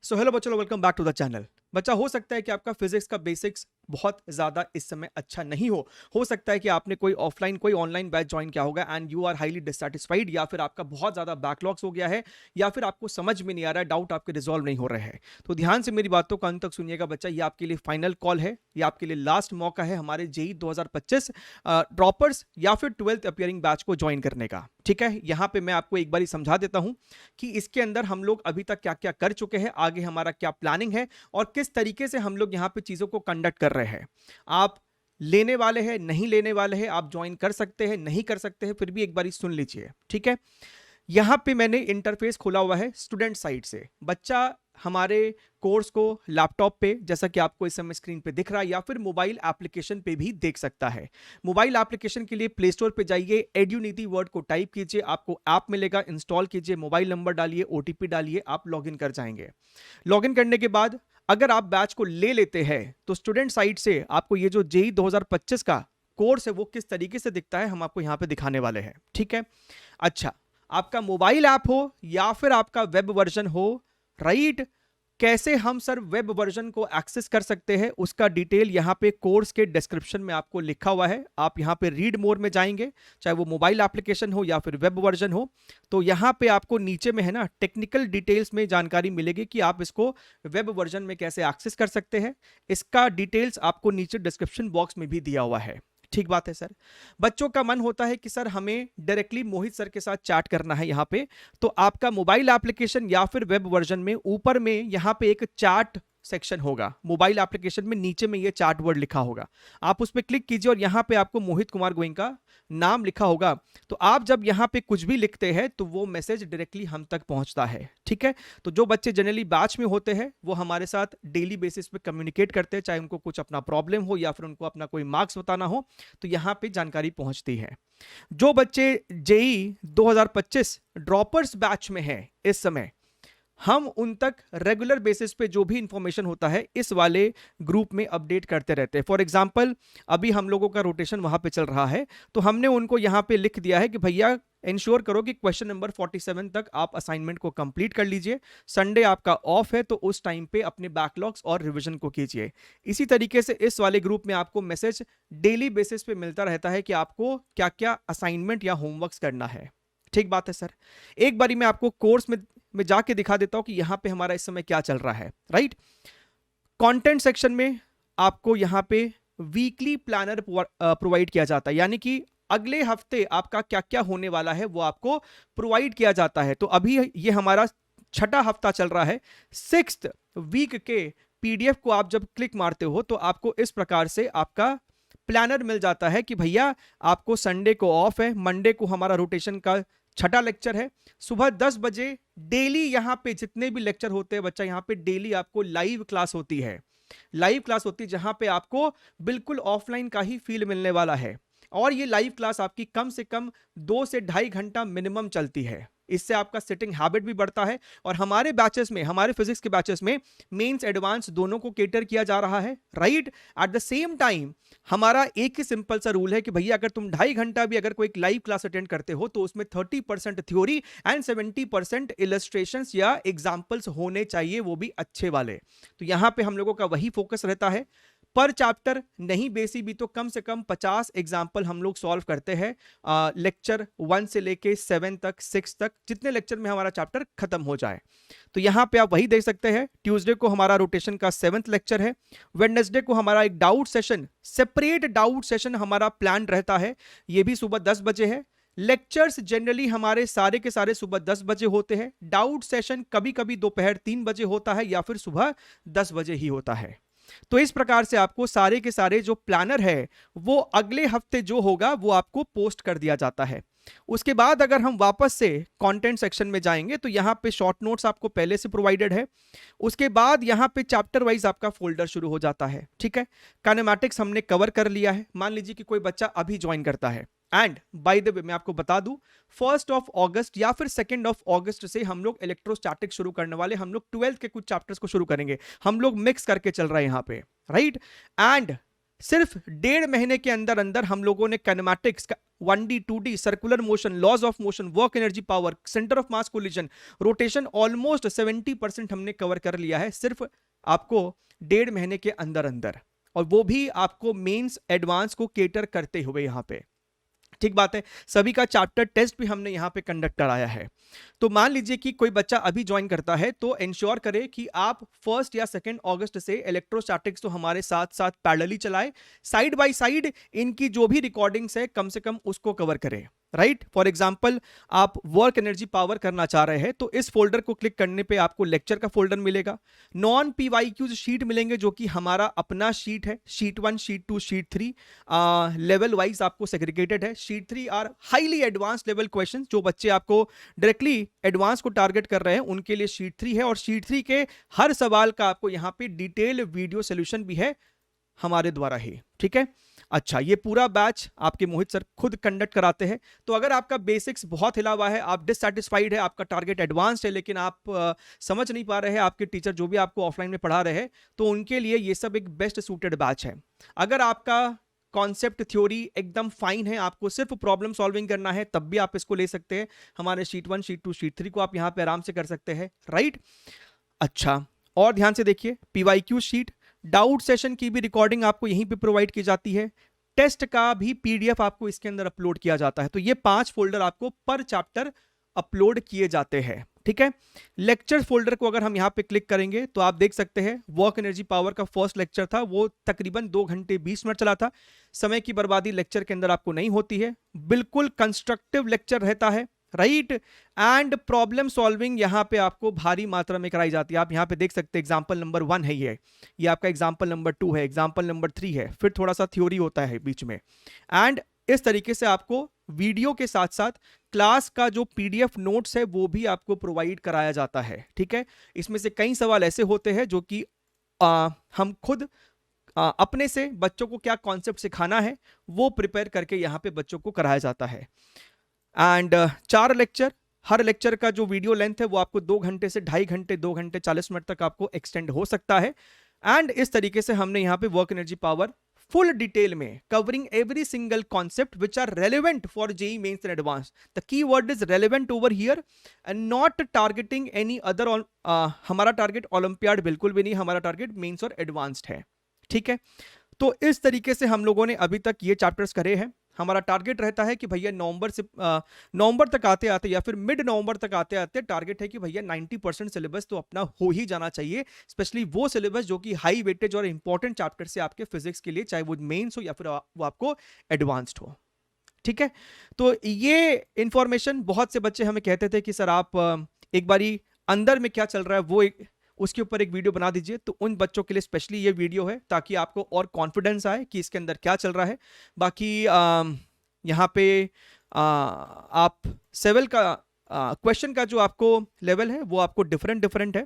सो hello बच्चों, welcome back to the channel. बच्चा, हो सकता है कि आपका फिजिक्स का बेसिक्स बहुत ज़्यादा इस समय अच्छा नहीं हो सकता है कि आपने कोई ऑफलाइन कोई ऑनलाइन बैच ज्वाइन किया होगा and you are highly dissatisfied, या फिर आपका बहुत ज़्यादा बैकलॉग्स हो गया है, या फिर आपको समझ में नहीं आ रहा है, डाउट आपके रिजॉल्व नहीं हो रहे हैं। तो ध्यान से मेरी बातों को अंत तक सुनिएगा बच्चा, ये आपके लिए फाइनल कॉल है, ये आपके लिए लास्ट मौका है हमारे जेई 2025 ड्रॉपर्स या फिर 12th अपियरिंग बैच को ज्वाइन करने का। ठीक है, यहां पे मैं आपको एक बार समझा देता हूं कि इसके अंदर हम लोग अभी तक क्या क्या कर चुके हैं, आगे हमारा क्या प्लानिंग है और किस तरीके से हम लोग यहां पे चीजों को कंडक्ट कर रहे हैं। आप लेने वाले हैं, नहीं लेने वाले हैं, आप ज्वाइन कर सकते हैं, नहीं कर सकते हैं, फिर भी एक बार सुन लीजिए। ठीक है, यहां पे मैंने इंटरफेस खोला हुआ है स्टूडेंट साइड से। बच्चा हमारे कोर्स को लैपटॉप पे, जैसा कि आपको इस समय स्क्रीन पे दिख रहा है, या फिर मोबाइल एप्लीकेशन पे भी देख सकता है। मोबाइल एप्लीकेशन के लिए प्ले स्टोर पे जाइए, एड्यूनिटी वर्ड को टाइप कीजिए, आपको ऐप मिलेगा, इंस्टॉल कीजिए, मोबाइल नंबर डालिए, ओटीपी डालिए, आप लॉगिन कर जाएंगे। लॉगिन करने के बाद अगर आप बैच को ले लेते हैं तो स्टूडेंट साइड से आपको ये जो जेई 2025 का कोर्स है वो किस तरीके से दिखता है हम आपको यहां पे दिखाने वाले हैं। ठीक है, अच्छा, आपका मोबाइल ऐप हो या फिर आपका वेब वर्जन हो, राइट, कैसे हम सर वेब वर्जन को एक्सेस कर सकते हैं उसका डिटेल यहां पे कोर्स के डिस्क्रिप्शन में आपको लिखा हुआ है। आप यहां पे रीड मोर में जाएंगे, चाहे वो मोबाइल एप्लीकेशन हो या फिर वेब वर्जन हो, तो यहां पे आपको नीचे में है ना टेक्निकल डिटेल्स में जानकारी मिलेगी कि आप इसको वेब वर्जन में कैसे एक्सेस कर सकते हैं। इसका डिटेल्स आपको नीचे डिस्क्रिप्शन बॉक्स में भी दिया हुआ है। ठीक बात है सर। बच्चों का मन होता है कि सर हमें डायरेक्टली मोहित सर के साथ चैट करना है यहां पे, तो आपका मोबाइल एप्लीकेशन या फिर वेब वर्जन में ऊपर में यहां पे एक चैट सेक्शन होगा। मोबाइल एप्लीकेशन में नीचे में ये चैट वर्ड लिखा होगा, आप उस पर क्लिक कीजिए और यहां पे आपको मोहित कुमार गोइंका नाम लिखा होगा। तो आप जब यहां पे कुछ भी लिखते हैं तो वो मैसेज डायरेक्टली हम तक पहुंचता है। ठीक है, तो जो बच्चे जनरली बैच में होते हैं वो हमारे साथ डेली बेसिस पे कम्युनिकेट करते हैं, चाहे उनको कुछ अपना प्रॉब्लम हो या फिर उनको अपना कोई मार्क्स बताना हो, तो यहां पे जानकारी पहुंचती है। जो बच्चे जेई 2025 ड्रॉपर्स बैच में हैं इस समय, हम उन तक रेगुलर बेसिस पे जो भी इंफॉर्मेशन होता है इस वाले ग्रुप में अपडेट करते रहते हैं। फॉर एग्जांपल, अभी हम लोगों का रोटेशन वहां पे चल रहा है, तो हमने उनको यहां पे लिख दिया है कि भैया इंश्योर करो कि क्वेश्चन नंबर 47 तक आप असाइनमेंट को कंप्लीट कर लीजिए। संडे आपका ऑफ है तो उस टाइम पे अपने बैकलॉग्स और रिवीजन को कीजिए। इसी तरीके से इस वाले ग्रुप में आपको मैसेज डेली बेसिस पे मिलता रहता है कि आपको क्या क्या असाइनमेंट या होमवर्क करना है। ठीक बात है सर। एक बारी मैं आपको कोर्स में जाके दिखा देता हूं कि यहां पे हमारा इस समय क्या चल रहा है। राइट, कंटेंट सेक्शन में आपको यहां पे वीकली प्लानर प्रोवाइड किया जाता है, यानी कि अगले हफ्ते आपका क्या क्या होने वाला है वो आपको प्रोवाइड किया जाता है। तो अभी ये हमारा छठा हफ्ता चल रहा है। 6th वीक के पीडीएफ को आप जब क्लिक मारते हो तो आपको इस प्रकार से आपका प्लानर मिल जाता है कि भैया आपको संडे को ऑफ है, मंडे को हमारा रोटेशन का छठा लेक्चर है, सुबह 10 बजे डेली यहां पे जितने भी लेक्चर होते हैं बच्चा, यहां पे डेली आपको लाइव क्लास होती है। लाइव क्लास होती है जहां पे आपको बिल्कुल ऑफलाइन का ही फील मिलने वाला है, और ये लाइव क्लास आपकी कम से कम 2 से 2.5 घंटा मिनिमम चलती है। इससे आपका सिटिंग हैबिट भी बढ़ता है, और हमारे बैचेस में, हमारे फिजिक्स के बैचेस में मेंस एडवांस दोनों को केटर किया जा रहा है। Right, at the same time हमारा एक ही सिंपल सा रूल है कि भैया अगर तुम 2.5 घंटा भी अगर कोई लाइव क्लास अटेंड करते हो तो उसमें 30% थ्योरी एंड 70% इलस्ट्रेशंस या एग्जाम्पल्स होने चाहिए, वो भी अच्छे वाले। तो यहां पे हम लोगों का वही फोकस रहता है। पर चैप्टर नहीं बेसी भी तो कम से कम 50 एग्जाम्पल हम लोग सॉल्व करते हैं, लेक्चर 1 से लेके 7 तक, 6 तक, जितने लेक्चर में हमारा चैप्टर खत्म हो जाए। तो यहां पे आप वही देख सकते हैं। ट्यूसडे को हमारा रोटेशन का 7th लेक्चर है। वेडनेसडे को हमारा एक doubt session, separate doubt session हमारा प्लान रहता है, ये भी सुबह 10 बजे है। लेक्चर्स जनरली हमारे सारे के सारे सुबह 10 बजे होते हैं। डाउट सेशन कभी कभी दोपहर 3 बजे होता है या फिर सुबह 10 बजे ही होता है। तो इस प्रकार से आपको सारे के सारे जो प्लानर है वो अगले हफ्ते जो होगा वो आपको पोस्ट कर दिया जाता है। उसके बाद अगर हम वापस से कंटेंट सेक्शन में जाएंगे तो यहां पे शॉर्ट नोट्स आपको पहले से प्रोवाइडेड है। उसके बाद यहां पे चैप्टर वाइज आपका फोल्डर शुरू हो जाता है। ठीक है, काइनेमैटिक्स हमने कवर कर लिया है। मान लीजिए कि कोई बच्चा अभी ज्वाइन करता है, एंड बाय द वे मैं आपको बता दूं 1 अगस्त या फिर 2 अगस्त से हम लोग इलेक्ट्रोस्टैटिक शुरू करने वाले। हम लोग 12th के कुछ चैप्टर्स को शुरू करेंगे, हम लोग मिक्स करके चल रहे हैं यहां पे। राइट, एंड सिर्फ 1.5 महीने के अंदर अंदर हम लोगों ने काइनेमैटिक्स का 1D 2D circular motion, laws of motion, work energy power, centre of mass collision, rotation almost 70% हमने कवर कर लिया है सिर्फ आपको 1.5 महीने के अंदर अंदर, और वो भी आपको मेंस एडवांस को केटर करते हुए यहां पे। ठीक बात है। सभी का चैप्टर टेस्ट भी हमने यहां पे कंडक्ट कराया है। तो मान लीजिए कि कोई बच्चा अभी ज्वाइन करता है तो इंश्योर करें कि आप 1 या 2 अगस्त से इलेक्ट्रोस्टैटिक्स तो हमारे साथ साथ पैरेलली चलाएं, साइड बाय साइड इनकी जो भी रिकॉर्डिंग्स है कम से कम उसको कवर करें। राइट, फॉर एग्जाम्पल आप वर्क एनर्जी पावर करना चाह रहे हैं तो इस फोल्डर को क्लिक करने पे आपको लेक्चर का फोल्डर मिलेगा, नॉन पीवाईक्यूज शीट मिलेंगे जो कि हमारा अपना शीट है, sheet 1, sheet 2, sheet 3 level wise आपको सेग्रीगेटेड है। Sheet 3 are highly advance level question, जो बच्चे आपको डायरेक्टली एडवांस को टारगेट कर रहे हैं उनके लिए शीट 3 है, और शीट 3 के हर सवाल का आपको यहां पे डिटेल वीडियो सोल्यूशन भी है हमारे द्वारा ही। ठीक है, अच्छा, ये पूरा बैच आपके मोहित सर खुद कंडक्ट कराते हैं। तो अगर आपका बेसिक्स बहुत हिला हुआ है, आप डिससैटिस्फाइड है, आपका टारगेट एडवांस्ड है, लेकिन आप समझ नहीं पा रहे हैं, आपके टीचर जो भी आपको ऑफलाइन में पढ़ा रहे हैं, तो उनके लिए ये सब एक बेस्ट सूटेड बैच है। अगर आपका कॉन्सेप्ट थ्योरी एकदम फाइन है, आपको सिर्फ प्रॉब्लम सॉल्विंग करना है, तब भी आप इसको ले सकते हैं। हमारे शीट 1, शीट 2, शीट 3 को आप यहां पे आराम से कर सकते हैं। राइट, अच्छा, और ध्यान से देखिए, पीवाईक्यू शीट, डाउट सेशन की भी रिकॉर्डिंग आपको यहीं पे प्रोवाइड की जाती है, टेस्ट का भी पीडीएफ आपको इसके अंदर अपलोड किया जाता है। तो ये 5 फोल्डर आपको पर चैप्टर अपलोड किए जाते हैं। ठीक है, लेक्चर फोल्डर को अगर हम यहां पे क्लिक करेंगे तो आप देख सकते हैं वर्क एनर्जी पावर का फर्स्ट लेक्चर था, वो तकरीबन 2 घंटे 20 मिनट चला था। समय की बर्बादी लेक्चर के अंदर आपको नहीं होती है, बिल्कुल कंस्ट्रक्टिव लेक्चर रहता है। राइट, एंड प्रॉब्लम सॉल्विंग यहां पे आपको भारी मात्रा में कराई जाती है। आप यहां पे देख सकते हैं एग्जांपल नंबर 1 है, ये आपका एग्जांपल नंबर 2 है, एग्जांपल नंबर 3 है, फिर थोड़ा सा थ्योरी होता है बीच में, एंड इस तरीके से आपको वीडियो के साथ साथ क्लास का जो पीडीएफ नोट्स है वो भी आपको प्रोवाइड कराया जाता है। ठीक है, इसमें से कई सवाल ऐसे होते हैं जो कि हम खुद अपने से बच्चों को क्या कॉन्सेप्ट सिखाना है वो प्रिपेयर करके यहां पे बच्चों को कराया जाता है। एंड 4 लेक्चर, हर लेक्चर का जो वीडियो लेंथ है वो आपको 2 घंटे से 2.5 घंटे, 2 घंटे 40 मिनट तक आपको एक्सटेंड हो सकता है। एंड इस तरीके से हमने यहाँ पे work energy power full detail में covering every single concept which are relevant for JEE mains and advance. The key word is relevant over here and not targeting any other. हमारा टारगेट ओलंपियाड बिल्कुल भी नहीं, हमारा target mains और advanced है। ठीक है, तो इस तरीके से हम लोगों ने अभी तक ये चैप्टर्स करे हैं। हमारा टारगेट रहता है कि भैया नवंबर तक आते आते या फिर मिड नवंबर तक आते आते टारगेट है कि भैया 90% सिलेबस तो अपना हो ही जाना चाहिए, स्पेशली वो सिलेबस जो कि हाई वेटेज और इंपॉर्टेंट चैप्टर से आपके फिजिक्स के लिए, चाहे वो मेंस हो या फिर वो आपको एडवांस्ड हो। ठीक है, तो ये इंफॉर्मेशन बहुत से बच्चे हमें कहते थे कि सर आप एक बारी अंदर में क्या चल रहा है वो उसके ऊपर एक वीडियो बना दीजिए। तो उन बच्चों के लिए स्पेशली ये वीडियो है ताकि आपको और कॉन्फिडेंस आए कि इसके अंदर क्या चल रहा है। बाकी यहाँ पे आप सेवल का क्वेश्चन का जो आपको लेवल है वो आपको डिफरेंट है।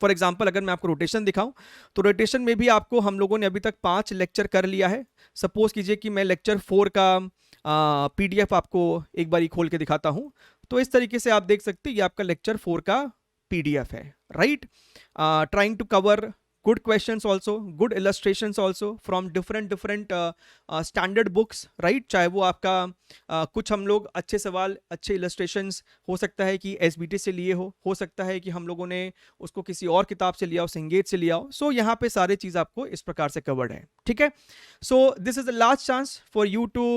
फॉर एग्जाम्पल अगर मैं आपको रोटेशन दिखाऊं तो रोटेशन में भी आपको हम लोगों ने अभी तक 5 लेक्चर कर लिया है। सपोज कीजिए कि मैं लेक्चर 4 का पीडीएफ आपको एक बार खोल के दिखाता हूं, तो इस तरीके से आप देख सकते हैं ये आपका लेक्चर 4 का पीडीएफ है। Right, trying to cover good questions also, good illustrations also from different standard books, right? चाहे वो आपका कुछ हम लोग अच्छे सवाल, अच्छे illustrations हो सकता है कि SBT से लिए हो सकता है कि हम लोगों ने उसको किसी और किताब से लिया हो, संगीत से लिया हो। सो यहाँ पे सारे चीज़ आपको इस प्रकार से कवर्ड है। ठीक है, so this is the last chance for you to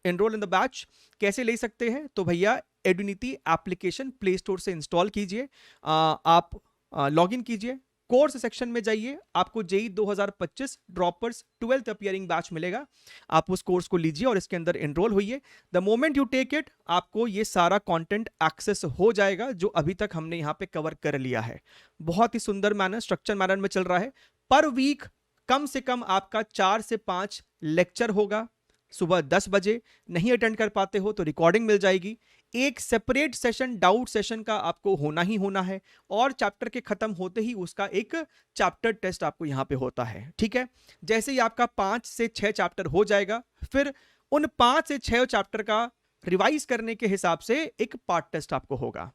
enrol in the batch. कैसे ले सकते हैं? तो भैया एडुनिटी एप्लीकेशन प्ले स्टोर से इंस्टॉल कीजिए, आप लॉग इन कीजिए, कोर्स सेक्शन में जाइए, आपको JEE 2025 droppers 12th appearing batch मिलेगा। आप उस कोर्स को लीजिए और इसके अंदर एनरोल होइए। The moment you take it, आपको ये सारा कंटेंट एक्सेस हो जाएगा जो अभी तक हमने यहाँ पे कवर कर लिया है। बहुत ही सुंदर मैनर, स्ट्रक्चर मैनर में चल रहा है। पर वीक कम से कम आपका 4 से 5 लेक्चर होगा। सुबह 10 बजे नहीं अटेंड कर पाते हो तो रिकॉर्डिंग मिल जाएगी। एक सेपरेट सेशन, डाउट सेशन का आपको होना ही होना है, और चैप्टर के खत्म होते ही उसका एक चैप्टर टेस्ट आपको यहां पे होता है। ठीक है, जैसे ही आपका 5 से 6 चैप्टर हो जाएगा, फिर उन 5 से 6 चैप्टर का रिवाइज करने के हिसाब से एक पार्ट टेस्ट आपको होगा।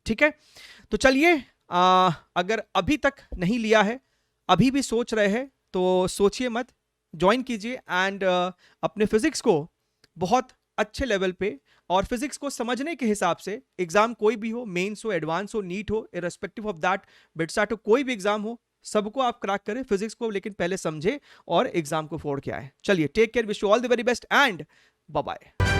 ठीक है, तो चलिए, अगर अभी तक नहीं लिया है, अभी भी सोच रहे हैं तो सोचिए मत, ज्वाइन कीजिए एंड अपने फिजिक्स को बहुत अच्छे लेवल पे और फिजिक्स को समझने के हिसाब से एग्जाम कोई भी हो, मेंस हो, एडवांस हो, नीट हो, इररेस्पेक्टिव ऑफ दैट, बिटसैट हो, कोई भी एग्जाम हो, सबको आप क्रैक करें फिजिक्स को, लेकिन पहले समझे और एग्जाम को फोड़ के आए। चलिए, take care, wish you all the very best and bye bye.